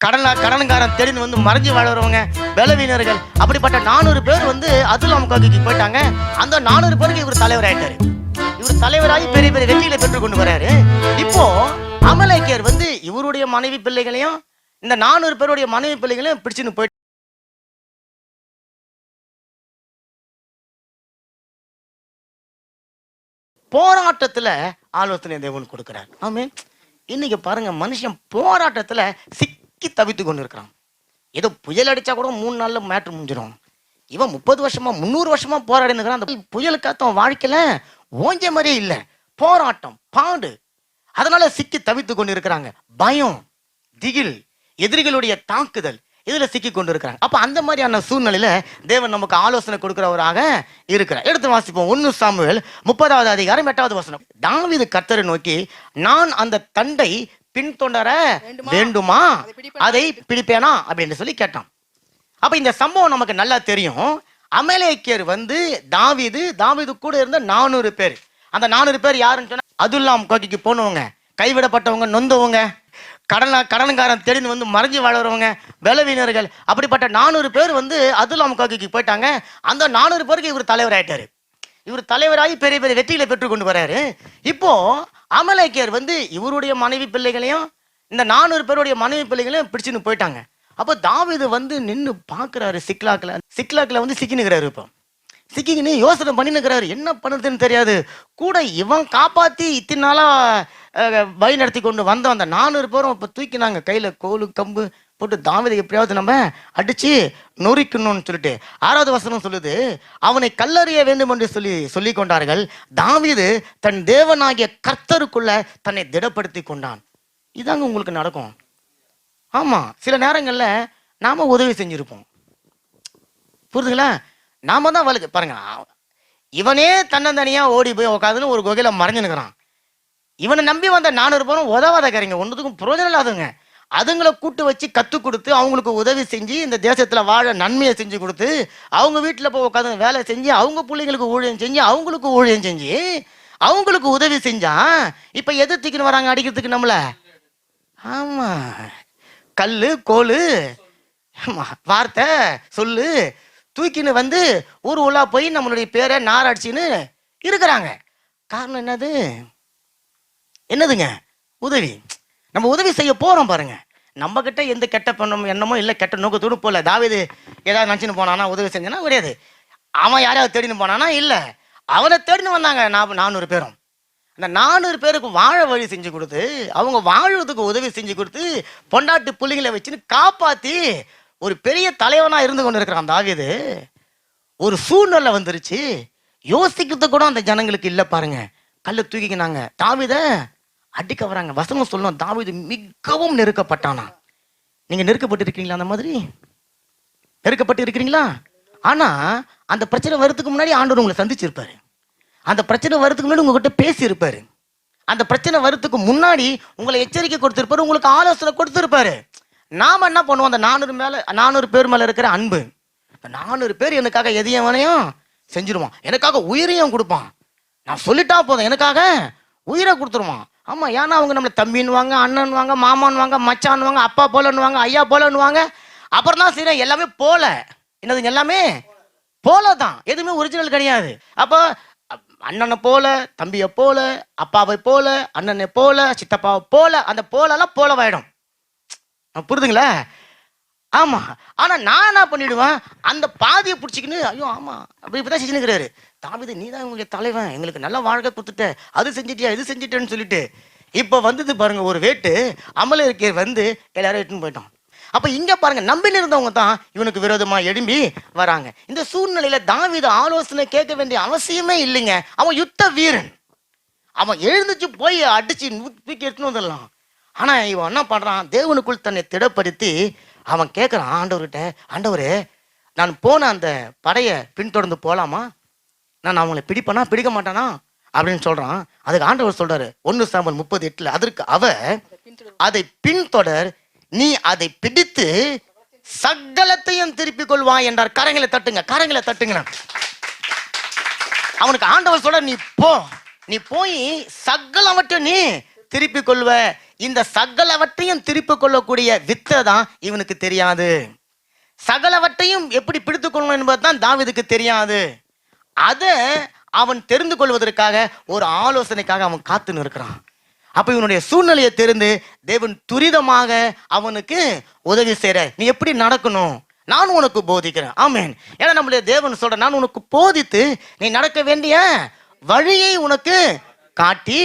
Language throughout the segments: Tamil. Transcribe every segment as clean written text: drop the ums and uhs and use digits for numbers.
கடன்காரன் தேடின்னு வந்து மறைஞ்சு வாழறவங்க, பலவீனர்கள், அப்படிப்பட்ட 400 பேர் வந்து அதுல்லாம் கோகிக்கு போயிட்டாங்க. அந்த 400 பேருக்கு இவர் தலைவர் ஆயிட்டாரு. இவர் தலைவராகி பெரிய பெரிய வெற்றிகளை பெற்றுக் கொண்டு வராரு. இப்போ அமலேக்கியர் வந்து இவருடைய மனைவி பிள்ளைகளையும் இந்த 400 பேருடைய மனைவி பிள்ளைகளையும் பிடிச்சுன்னு போயிட்டு போராட்டத்துல ஆலோசனை தேவன் கொடுக்கிறார். ஆமென். இன்னைக்கு பாருங்க, மனுஷன் போராட்டத்துல சிக்கி தவித்து கொண்டு இருக்கிறான். ஏதோ புயல் அடிச்சா கூட 3 நாள்ல மேட்ரு முடிஞ்சிடும். இவன் 30 வருஷமா 300 வருஷமா போராடி இருக்கிறான். அந்த புயலுக்காத்த வாழ்க்கையில ஓஞ்ச மாதிரியே இல்ல. போராட்டம், பாடு, அதனால சிக்கி தவித்து கொண்டு இருக்கிறாங்க. பயம், திகில், எதிரிகளுடைய தாக்குதல், இதுல சிக்கி கொண்டு இருக்கிறாங்க. அப்ப அந்த மாதிரியான சூழ்நிலையில தேவன் நமக்கு ஆலோசனை கொடுக்கிறவராக இருக்கிறார். எடுத்து வாசிப்போம். 1 சாமுவேல் 30வது அதிகாரம் 8வது வசனம். தாவீது கர்த்தரை நோக்கி, நான் அந்த தண்டை பின்தொடர வேண்டுமா, அதை பிடிப்பேனா அப்படின்னு சொல்லி கேட்டான். அப்ப இந்த சம்பவம் நமக்கு நல்லா தெரியும். அமலேக்கியர் வந்து தாவீது கூட இருந்த 400 பேர். அந்த 400 பேர் யாருன்னு சொன்னா, அதுல்லாம் கோகிக்கு போனவங்க, கைவிடப்பட்டவங்க, நொந்தவங்க, கடன்காரன் தேடின்னு வந்து மறைஞ்சு வாழறவங்க, பலவீனர்கள், அப்படிப்பட்ட 400 பேர் வந்து அதுல்லாம் கோகிக்கு போயிட்டாங்க. அந்த 400 பேருக்கு இவர் தலைவர் ஆயிட்டாரு. இவர் தலைவராகி பெரிய பெரிய வெற்றிகளை பெற்றுக் கொண்டு வராரு. இப்போ அமலேக்கியர் வந்து இவருடைய மனைவி பிள்ளைகளையும் இந்த 400 பேருடைய மனைவி பிள்ளைகளையும் பிடிச்சுன்னு போயிட்டாங்க. அப்போ தாவீது வந்து நின்று பார்க்குறாரு. சிக்லாக்கில் வந்து சிக்கினுக்கிறாரு. இப்போ சிக்கின்னு யோசனை பண்ணினுக்கிறாரு, என்ன பண்ணுறதுன்னு தெரியாது. கூட இவன் காப்பாற்றி இத்தனை நாளாக வழி நடத்தி கொண்டு வந்த அந்த 400 பேரும் இப்போ தூக்கினாங்க. கையில் கோலு கம்பு போட்டு தாவீதை எப்படியாவது நம்ம அடிச்சு நொறிக்கணும்னு சொல்லிட்டு 6வது வசனம் சொல்லுது, அவனை கல்லறிய வேண்டும் என்று சொல்லி கொண்டார்கள். தாவீது தன் தேவனாகிய கர்த்தருக்குள்ள தன்னை திடப்படுத்தி கொண்டான். இதாங்க உங்களுக்கு நடக்கும். ஆமா, சில நேரங்கள்ல நாம உதவி செஞ்சிருப்போம். புரியுதுங்களா? நாம தான் வலுக்கு பாருங்க. இவனே தன்னந்தனியா ஓடி போய் உட்காந்துன்னு ஒரு குகையில மறைஞ்சுனுக்கிறான். இவனை நம்பி வந்த 400 பேரும் உதவாதக்காரங்க, ஒன்றுத்துக்கும் பிரயோஜனம் இல்லாதவங்க. அதுங்களை கூட்டு வச்சு கற்றுக் கொடுத்து அவங்களுக்கு உதவி செஞ்சு இந்த தேசத்துல வாழ நன்மையை செஞ்சு கொடுத்து அவங்க வீட்டில் போய் உட்காந்து வேலை செஞ்சு அவங்க பிள்ளைங்களுக்கு ஊழியம் செஞ்சு அவங்களுக்கு ஊழியம் செஞ்சு அவங்களுக்கு உதவி செஞ்சா இப்ப எதிர்த்துக்குன்னு வராங்க அடிக்கிறதுக்கு நம்மள. ஆமா, கல்லு கோலு வார்த்தை சொல்லு தூக்கின்னு வந்து ஊர் உள்ளா போய் நம்மளுடைய பேரை நாரடிச்சின்னு இருக்கிறாங்க. காரணம் என்னதுங்க? உதவி. நம்ம உதவி செய்ய போறோம் பாருங்க. நம்ம கிட்ட எந்த கெட்ட எண்ணமோ இல்லை, கெட்ட நோக்கத்தோடு போல. தாவீது ஏதாவது நினச்சின்னு போனானா உதவி செஞ்சனா கிடையாது. அவன் யாரையாவது தேடின்னு போனானா இல்லை, அவனை தேடின்னு வந்தாங்க 400 பேரும். அந்த 400 பேருக்கு வாழ வழி செஞ்சு கொடுத்து அவங்க வாழ்வதுக்கு உதவி செஞ்சு கொடுத்து பொண்டாட்டு புள்ளிங்களை வச்சுன்னு காப்பாத்தி ஒரு பெரிய தலைவனா இருந்து கொண்டு இருக்கிறான் தாவீது. ஒரு சூழ்நிலை வந்துருச்சு, யோசிக்கிறது கூட அந்த ஜனங்களுக்கு இல்லை பாருங்க. கல்லை தூக்கிக்கினாங்க, தாவீத அடிக்க வராங்க. வசனம் சொல்லணும், தாவீது மிகவும் நெருக்கப்பட்டானா. நீங்க நெருக்கப்பட்டு இருக்கீங்களா? அந்த மாதிரி நெருக்கப்பட்டு இருக்கிறீங்களா? ஆனா அந்த பிரச்சனை வரதுக்கு முன்னாடி ஆண்டவர் உங்களை சந்திச்சிருப்பாரு. அந்த பிரச்சனை வரதுக்கு முன்னாடி உங்ககிட்ட பேசி இருப்பாரு. அந்த பிரச்சனை வரதுக்கு முன்னாடி உங்களை எச்சரிக்கை கொடுத்திருப்பாரு, உங்களுக்கு ஆலோசனை கொடுத்திருப்பாரு. நாம என்ன பண்ணுவோம்? அந்த 400 பேர் மேல இருக்கிற அன்பு, 400 பேர் எனக்காக எதையும் வேணையும் செஞ்சிருவான், எனக்காக உயிரையும் கொடுப்பான். நான் சொல்லிட்டா போதும், எனக்காக உயிரை கொடுத்துருவான். ஆமா, ஏன்னா அவங்க நம்மளை தம்பின்னுவாங்க, அண்ணன்வாங்க, மாமான்வாங்க, மச்சான்வாங்க, அப்பா போலன்னுவாங்க, ஐயா போலன்னுவாங்க. அப்புறம் தான் சரி, எல்லாமே போல. என்னதுங்க? எல்லாமே போலதான், எதுவுமே ஒரிஜினல் கிடையாது. அப்போ அண்ணனை போல, தம்பியை போல, அப்பாவை போல, அண்ணனை போல, சித்தப்பாவை போல, அந்த போலெல்லாம் போலவாயிடும். புரிதுங்களா? ஆமா. ஆனா நான் என்ன பண்ணிடுவேன், அந்த பாதியை பிடிச்சிக்கின்னு ஐயோ ஆமா அப்படி இப்பதான் செஞ்சுக்கிறாரு. தாவீது, நீ தான் உங்களுக்கு தலைவன், எங்களுக்கு நல்ல வாழ்க்கை கொடுத்துட்ட, அது செஞ்சிட்டியா இது செஞ்சிட்டேன்னு சொல்லிட்டு இப்ப வந்தது பாருங்க ஒரு வேட்டு. அமலேக்கியர் வந்து எல்லாரும் எட்டுன்னு போயிட்டான். அப்ப இங்க பாருங்க, நம்பின்னு இருந்தவங்க தான் இவனுக்கு விரோதமா எழும்பி வராங்க. இந்த சூழ்நிலையில தாவீது ஆலோசனை கேட்க வேண்டிய அவசியமே இல்லைங்க. அவன் யுத்த வீரன், அவன் எழுந்துச்சு போய் அடிச்சு தூக்கி எடுத்துன்னு வந்துடலாம். ஆனா இவன் என்ன பண்றான், தேவனுக்குள் தன்னை திடப்படுத்தி அவன் கேட்கிறான் ஆண்டவர்கிட்ட, ஆண்டவரே நான் போன அந்த படையை பின்தொடர்ந்து போலாமா, நான் அவங்களை பிடிப்பேனா பிடிக்க மாட்டானா அப்படின்னு சொல்றான். அதுக்கு ஆண்டவர் சொல்றாரு 1 சாமுவேல் 38, அதற்கு அவர் அதை பின்தொடர், நீ அதை பிடித்து சகலத்தையும் திருப்பிக் கொள்வாய் என்றார். கரங்களை தட்டுங்க, கரங்களை தட்டுங்க. அவனுக்கு ஆண்டவர் சொல்ற, நீ போய் சகலவற்றை நீ திருப்பிக் கொள்வ, இந்த சகலவற்றையும் திருப்பிக் கொள்ளக்கூடிய வித்தை தான் இவனுக்கு தெரியாது. சகலவற்றையும் எப்படி பிடித்துக் கொள்ளணும் என்பதுதான் தாவீதுக்கு தெரியாது. அதை அவன் தெரிந்து கொள்வதற்காக ஒரு ஆலோசனைக்காக அவன் காத்து நிற்கிறான். அப்ப இவனுடைய சூழ்நிலையை தெரிந்து தேவன் துரிதமாக அவனுக்கு உதவி செய்யற. நீ எப்படி நடக்கணும் நான் உனக்கு போதிக்கிறேன். ஆமேன். ஏன்னா நம்முடைய தேவன் சொல்ற, நான் உனக்கு போதித்து நீ நடக்க வேண்டிய வழியை உனக்கு காட்டி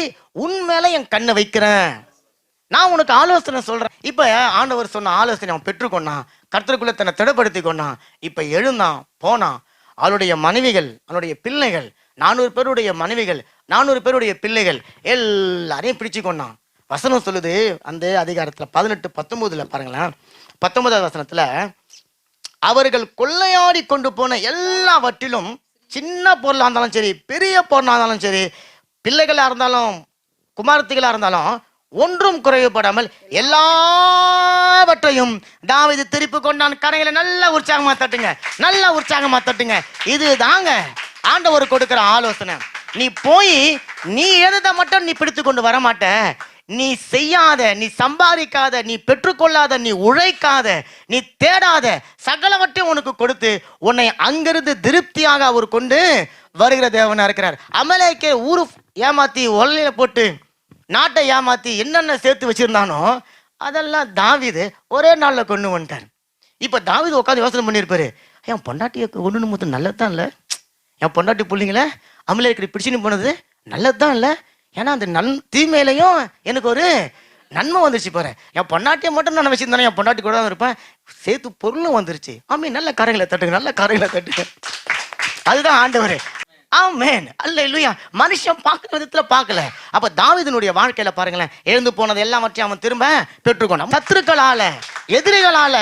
உன் மேல என் கண்ணை வைக்கிறேன். நான் உனக்கு ஆலோசனை சொல்றேன். இப்ப ஆண்டவர் சொன்ன ஆலோசனை அவன் பெற்றுக்கொண்டான். கர்த்தருக்குள்ள தன்னை திடப்படுத்தி கொண்டான். இப்ப எழுந்தான், போனான். அவளுடைய மனைவிகள், அவனுடைய பிள்ளைகள், 400 பேருடைய மனைவிகள், 400 பேருடைய பிள்ளைகள் எல்லாரையும் பிடிச்சு கொண்டான். வசனம் சொல்லுது அந்த அதிகாரத்துல 18-19 பாருங்களேன். 19வது வசனத்துல, அவர்கள் கொள்ளையாடி கொண்டு போன எல்லாவற்றிலும், சின்ன பொருளா இருந்தாலும் சரி, பெரிய பொருளா இருந்தாலும் சரி, பிள்ளைகளா இருந்தாலும் குமாரத்திகளா இருந்தாலும் ஒன்றும் குறைவுபடாமல் எல்லாவற்றையும் தாவீது திருப்பி கொண்டான். கரைகளை நல்லா உற்சாகமா தட்டுங்க, நல்லா உற்சாகமா தட்டுங்க. இது தாங்க ஆண்டவர் கொடுக்கிற ஆலோசனை. நீ போய் நீ எதை மட்டும் நீ பிடித்து கொண்டு வர மாட்ட. நீ செய்யாத, நீ சம்பாதிக்காத, நீ பெற்றுக்கொள்ளாத, நீ உழைக்காத, நீ தேடாத சகலவற்றையும் உனக்கு கொடுத்து உன்னை அங்கிருந்து திருப்தியாக அவர் கொண்டு வருகிற தேவனா இருக்கிறார். அமலேக்கே ஊரு ஏமாத்தி ஒல்லையில போட்டு நாட்டை ஏமாத்தி என்னென்ன சேர்த்து வச்சிருந்தானோ அதெல்லாம் தாவீது ஒரே நாள்ல கொண்டு வந்துட்டார். இப்ப தாவீது உட்காந்து யோசனை பண்ணியிருப்பாரு, என் பொண்டாட்டியை ஒண்ணு மொத்தம் நல்லதுதான் இல்ல, என் பொண்டாட்டி பிள்ளைங்கள அமலேக்கடி பிடிச்சுன்னு போனது நல்லதுதான் இல்ல, ஏன்னா அந்த தீமையிலையும் எனக்கு ஒரு நன்மை வந்துருச்சு பாரு. என் பொண்டாட்டியை மட்டும் நான் வச்சிருந்தானே, என் பொண்டாட்டி கூட தான் இருப்பேன், சேர்த்து பொருளும் வந்துருச்சு. ஆமே, நல்ல காரியங்களை தட்டுங்க, நல்ல காரியங்களை தட்டுங்க. அதுதான் ஆண்டவரே. ஆமென், அல்லேலூயா. மனுஷன் பார்க்கிற விதத்துல பார்க்கல. அப்ப தாவீதினுடைய வாழ்க்கையில பாருங்களேன், எழுந்து போனது எல்லாவற்றையும் அவன் திரும்ப பெற்றுக்கொண்டான். சத்துருக்களால, எதிரிகளால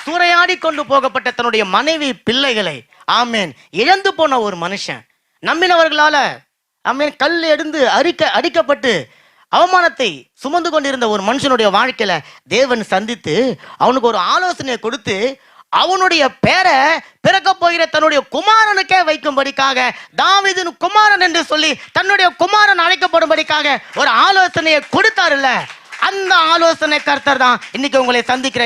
சூறையாடி கொண்டு போகப்பட்ட தன்னுடைய மனைவி பிள்ளைகளை, ஆமென், இழந்து போன ஒரு மனுஷன், நம்பினவர்களால ஆமென் கல் எடுந்து அடிக்கப்பட்டு அவமானத்தை சுமந்து கொண்டிருந்த ஒரு மனுஷனுடைய வாழ்க்கையில தேவன் சந்தித்து அவனுக்கு ஒரு ஆலோசனையை கொடுத்து அவனுடைய பேரை பிறக்க போகிற தன்னுடைய குமாரனுக்கே வைக்கும்படிக்காக, தாவீதின் குமாரன் என்று சொல்லி தன்னுடைய குமாரன் அழைக்கப்படும்படிக்காக ஒரு ஆலோசனையை கொடுத்தாருல்ல, அந்த ஆலோசனை கர்த்தர் தான் இன்னைக்கு உங்களை சந்திக்கிற